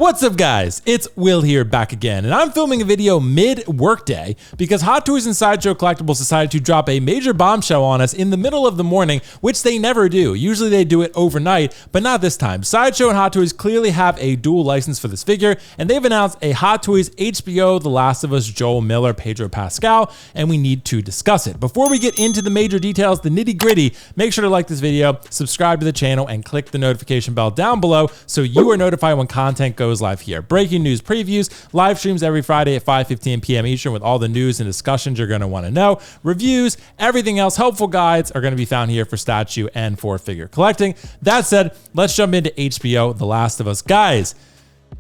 What's up, guys? It's Will here, back again, and I'm filming a video mid-workday because Hot Toys and Sideshow Collectibles decided to drop a major bombshell on us in the middle of the morning, which they never do. Usually they do it overnight, but not this time. Sideshow and Hot Toys clearly have a dual license for this figure, and they've announced a Hot Toys HBO The Last of Us Joel Miller Pedro Pascal, and we need to discuss it. Before we get into the major details, the nitty-gritty, make sure to like this video, subscribe to the channel, and click the notification bell down below so you are notified when content goes live here. Breaking news previews, live streams every Friday at 5:15 p.m. Eastern with all the news and discussions you're going to want to know. Reviews, everything else, helpful guides are going to be found here for statue and for figure collecting. That said, let's jump into HBO The Last of Us. Guys,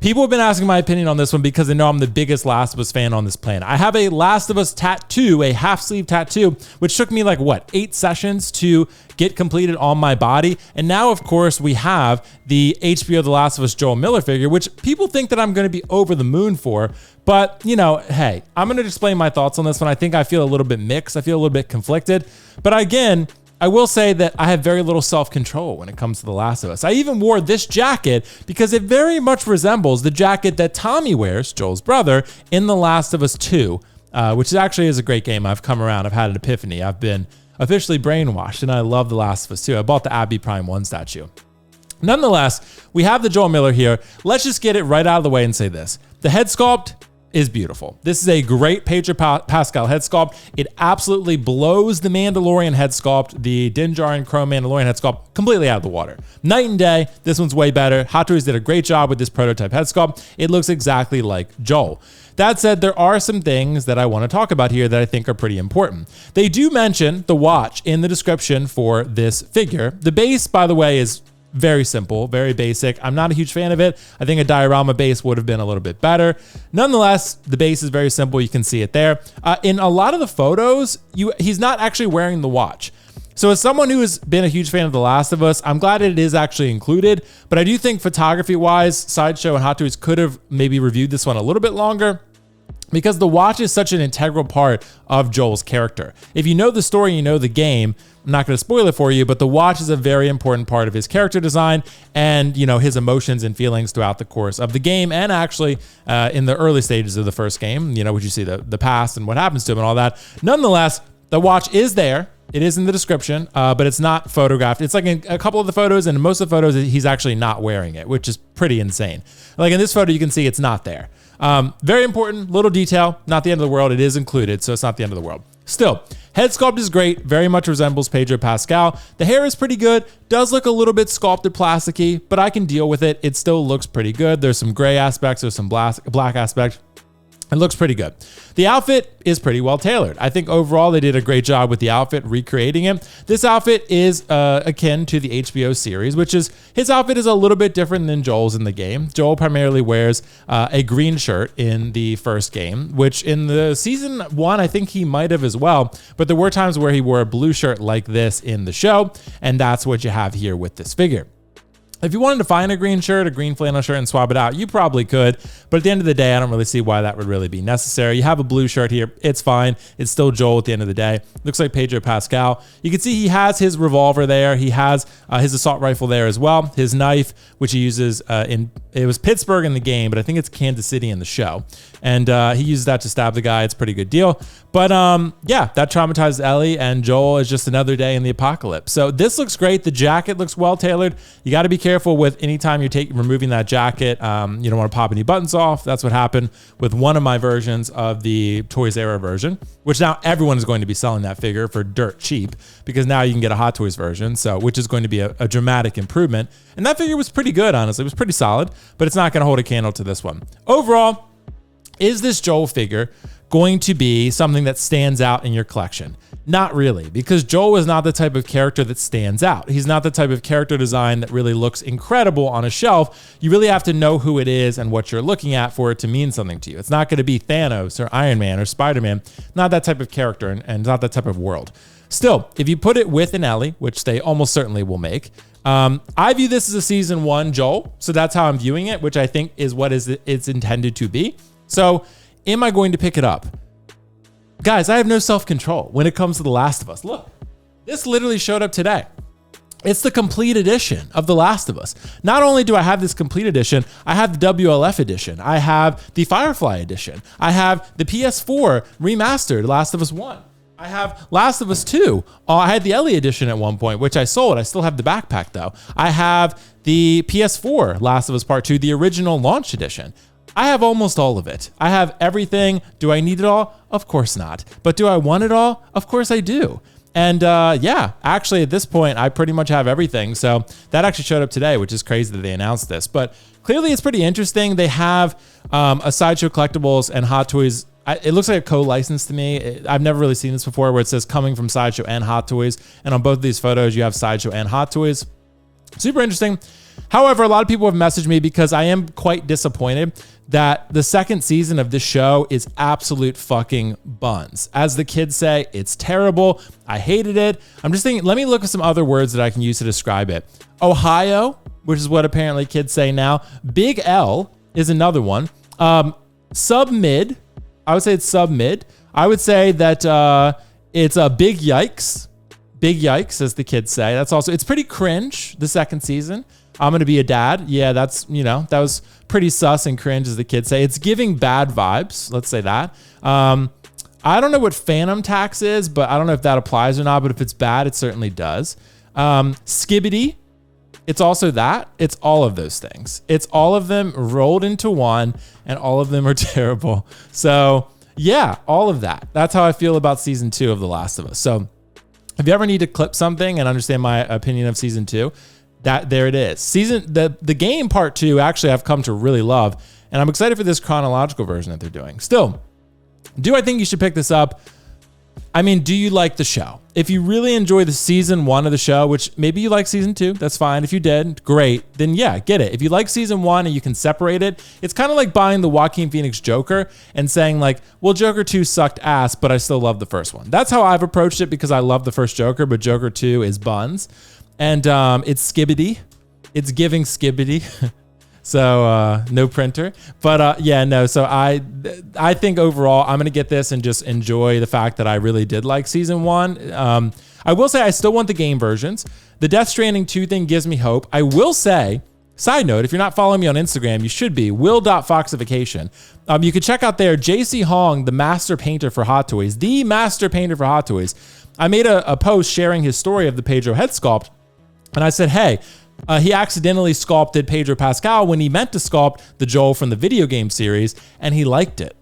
people have been asking my opinion on this one because they know I'm the biggest Last of Us fan on this planet. I have a Last of Us tattoo, a half sleeve tattoo, which took me like, 8 sessions to get completed on my body. And now, of course, we have the HBO The Last of Us Joel Miller figure, which people think that I'm going to be over the moon for. But, you know, hey, I'm going to explain my thoughts on this one. I think I feel a little bit mixed. I feel a little bit conflicted. But again, I will say that I have very little self-control when it comes to The Last of Us. I even wore this jacket because it very much resembles the jacket that Tommy wears, Joel's brother, in The Last of Us 2, which actually is a great game. I've come around. I've had an epiphany. I've been officially brainwashed, and I love The Last of Us 2. I bought the Abby Prime 1 statue. Nonetheless, we have the Joel Miller here. Let's just get it right out of the way and say this. The head sculpt is beautiful. This is a great Pedro Pascal head sculpt. It absolutely blows the Mandalorian head sculpt, the Din Djarin Chrome Mandalorian head sculpt, completely out of the water. Night and day, this one's way better. Hot Toys did a great job with this prototype head sculpt. It looks exactly like Joel. That said, there are some things that I want to talk about here that I think are pretty important. They do mention the watch in the description for this figure. The base, by the way, is very simple, very basic. I'm not a huge fan of it. I think a diorama base would have been a little bit better. Nonetheless, the base is very simple. You can see it there. In a lot of the photos, he's not actually wearing the watch. So as someone who has been a huge fan of The Last of Us, I'm glad it is actually included, but I do think photography-wise, Sideshow and Hot Toys could have maybe reviewed this one a little bit longer, because the watch is such an integral part of Joel's character. If you know the story, you know the game, I'm not going to spoil it for you, but the watch is a very important part of his character design and, you know, his emotions and feelings throughout the course of the game, and actually in the early stages of the first game, you know, would you see the past and what happens to him and all that. Nonetheless, the watch is there. It is in the description, but it's not photographed. It's like in a couple of the photos, and in most of the photos, he's actually not wearing it, which is pretty insane. Like in this photo, you can see it's not there. Very important, little detail, not the end of the world. It is included, so it's not the end of the world. Still, head sculpt is great, very much resembles Pedro Pascal. The hair is pretty good, does look a little bit sculpted plasticky, but I can deal with it. It still looks pretty good. There's some gray aspects, there's some black aspects. It looks pretty good. The outfit is pretty well tailored. I think overall they did a great job with the outfit, recreating it. This outfit is akin to the HBO series, which is, his outfit is a little bit different than Joel's in the game. Joel primarily wears a green shirt in the first game, which in the season 1, I think he might have as well, but there were times where he wore a blue shirt like this in the show, and that's what you have here with this figure. If you wanted to find a green shirt, a green flannel shirt, and swap it out, you probably could. But at the end of the day, I don't really see why that would really be necessary. You have a blue shirt here. It's fine. It's still Joel at the end of the day. Looks like Pedro Pascal. You can see he has his revolver there. He has his assault rifle there as well. His knife, which he uses it was Pittsburgh in the game, but I think it's Kansas City in the show. And he uses that to stab the guy. It's a pretty good deal. But yeah, that traumatized Ellie, and Joel is just another day in the apocalypse. So this looks great. The jacket looks well tailored. You got to be careful with anytime you're removing that jacket. You don't want to pop any buttons off. That's what happened with one of my versions of the Toys Era version, which now everyone is going to be selling that figure for dirt cheap, because now you can get a Hot Toys version, so which is going to be a dramatic improvement. And that figure was pretty good, honestly. It was pretty solid, but it's not going to hold a candle to this one. Overall, is this Joel figure going to be something that stands out in your collection? Not really, because Joel is not the type of character that stands out. He's not the type of character design that really looks incredible on a shelf. You really have to know who it is and what you're looking at for it to mean something to you. It's not going to be Thanos or Iron Man or Spider-Man. Not that type of character and not that type of world. Still, if you put it with an Ellie, which they almost certainly will make, I view this as a season 1 Joel. So that's how I'm viewing it, which I think is what it's intended to be. So am I going to pick it up? Guys, I have no self-control when it comes to The Last of Us. Look, this literally showed up today. It's the complete edition of The Last of Us. Not only do I have this complete edition, I have the WLF edition. I have the Firefly edition. I have the PS4 remastered Last of Us 1. I have Last of Us 2. I had the Ellie edition at one point, which I sold. I still have the backpack though. I have the PS4 Last of Us Part 2, the original launch edition. I have almost all of it. I have everything. Do I need it all? Of course not. But do I want it all? Of course I do. And yeah, actually at this point, I pretty much have everything. So that actually showed up today, which is crazy that they announced this. But clearly it's pretty interesting. They have a Sideshow Collectibles and Hot Toys. It looks like a co-license to me. I've never really seen this before where it says coming from Sideshow and Hot Toys. And on both of these photos, you have Sideshow and Hot Toys. Super interesting. However, a lot of people have messaged me because I am quite disappointed that the second season of this show is absolute fucking buns. As the kids say, it's terrible. I hated it. I'm just thinking, let me look at some other words that I can use to describe it. Ohio, which is what apparently kids say now. Big L is another one. Sub-mid. I would say it's sub-mid. I would say that it's a big yikes. Big yikes, as the kids say. That's also, it's pretty cringe, the second season. I'm gonna be a dad. Yeah, that's, that was pretty sus and cringe, as the kids say. It's giving bad vibes, let's say that. I don't know what Phantom Tax is, but I don't know if that applies or not, but if it's bad, it certainly does. Skibbity, it's also that. It's all of those things. It's all of them rolled into one, and all of them are terrible. So yeah, all of that. That's how I feel about season 2 of The Last of Us. So if you ever need to clip something and understand my opinion of season 2, there it is. The game part 2, actually I've come to really love, and I'm excited for this chronological version that they're doing. Still, do I think you should pick this up? I mean, do you like the show? If you really enjoy the season 1 of the show, which maybe you like season 2, that's fine. If you did, great. Then yeah, get it. If you like season 1 and you can separate it, it's kind of like buying the Joaquin Phoenix Joker and saying like, well, Joker 2 sucked ass, but I still love the first one. That's how I've approached it because I love the first Joker, but Joker 2 is buns. And it's skibbity. It's giving skibbity. So no printer, but yeah, no. So I think overall I'm gonna get this and just enjoy the fact that I really did like season 1. I will say I still want the game versions. The Death Stranding 2 thing gives me hope. I will say, side note, if you're not following me on Instagram, you should be. Will.Foxification. You can check out there JC Hong, the master painter for Hot Toys, the master painter for Hot Toys. I made a post sharing his story of the Pedro head sculpt, and I said, hey. He accidentally sculpted Pedro Pascal when he meant to sculpt the Joel from the video game series, and he liked it.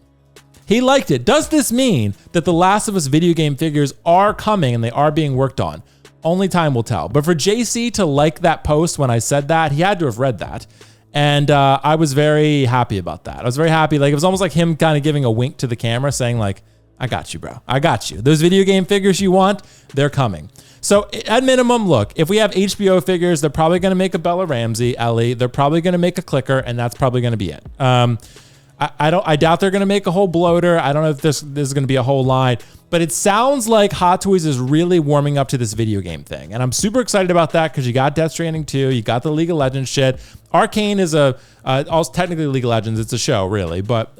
He liked it. Does this mean that the Last of Us video game figures are coming and they are being worked on? Only time will tell. But for JC to like that post when I said that, he had to have read that. And I was very happy about that. I was very happy. Like, it was almost like him kind of giving a wink to the camera saying like, I got you, bro. I got you. Those video game figures you want, they're coming. So at minimum, look, if we have HBO figures, they're probably going to make a Bella Ramsey, Ellie. They're probably going to make a Clicker, and that's probably going to be it. I doubt they're going to make a whole bloater. I don't know if this is going to be a whole line, but it sounds like Hot Toys is really warming up to this video game thing. And I'm super excited about that because you got Death Stranding 2, you got the League of Legends shit. Arcane is also technically League of Legends. It's a show, really, but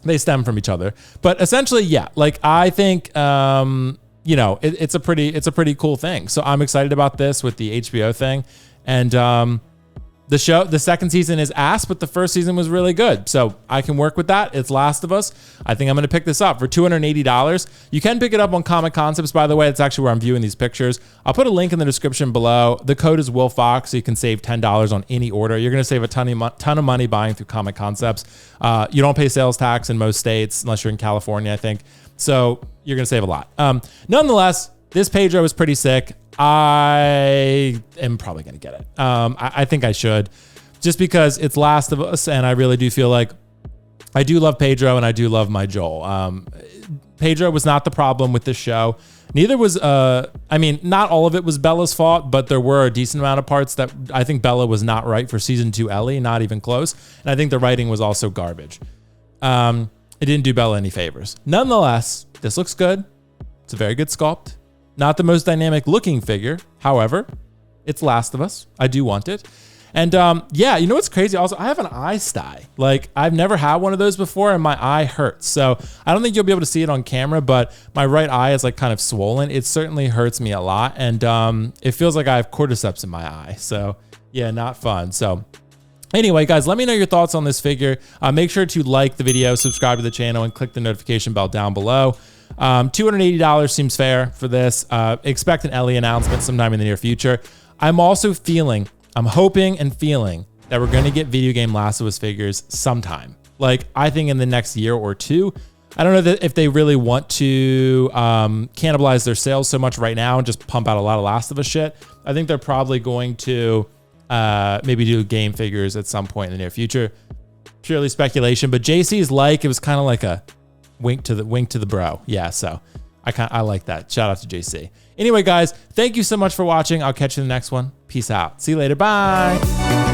they stem from each other. But essentially, yeah, like I think, it's a pretty cool thing. So I'm excited about this with the HBO thing. And the second season is ass, but the first season was really good. So I can work with that. It's Last of Us. I think I'm going to pick this up for $280. You can pick it up on Comic Concepts, by the way. It's actually where I'm viewing these pictures. I'll put a link in the description below. The code is WillFox, so you can save $10 on any order. You're going to save a ton of money buying through Comic Concepts. You don't pay sales tax in most states, unless you're in California, I think. So you're going to save a lot. Nonetheless, this Pedro is pretty sick. I am probably going to get it. I think I should, just because it's Last of Us, and I really do feel like I do love Pedro and I do love my Joel. Pedro was not the problem with this show. Neither was, not all of it was Bella's fault, but there were a decent amount of parts that I think Bella was not right for season 2 Ellie, not even close. And I think the writing was also garbage. It didn't do Bella any favors. Nonetheless, this looks good. It's a very good sculpt. Not the most dynamic looking figure. However, it's Last of Us. I do want it. And yeah, you know what's crazy? Also, I have an eye sty. Like, I've never had one of those before, and my eye hurts. So I don't think you'll be able to see it on camera, but my right eye is like kind of swollen. It certainly hurts me a lot, and it feels like I have cordyceps in my eye. So yeah, not fun. So anyway, guys, let me know your thoughts on this figure. Make sure to like the video, subscribe to the channel, and click the notification bell down below. $280 seems fair for this. Expect an Ellie announcement sometime in the near future. I'm hoping and feeling that we're going to get video game Last of Us figures sometime. Like, I think in the next year or two. I don't know if they really want to cannibalize their sales so much right now and just pump out a lot of Last of Us shit. I think they're probably going to maybe do game figures at some point in the near future. Purely speculation, but JC's it was kind of like a wink to the bro. Yeah, so I like that. Shout out to JC. Anyway, guys, thank you so much for watching. I'll catch you in the next one. Peace out. See you later. Bye.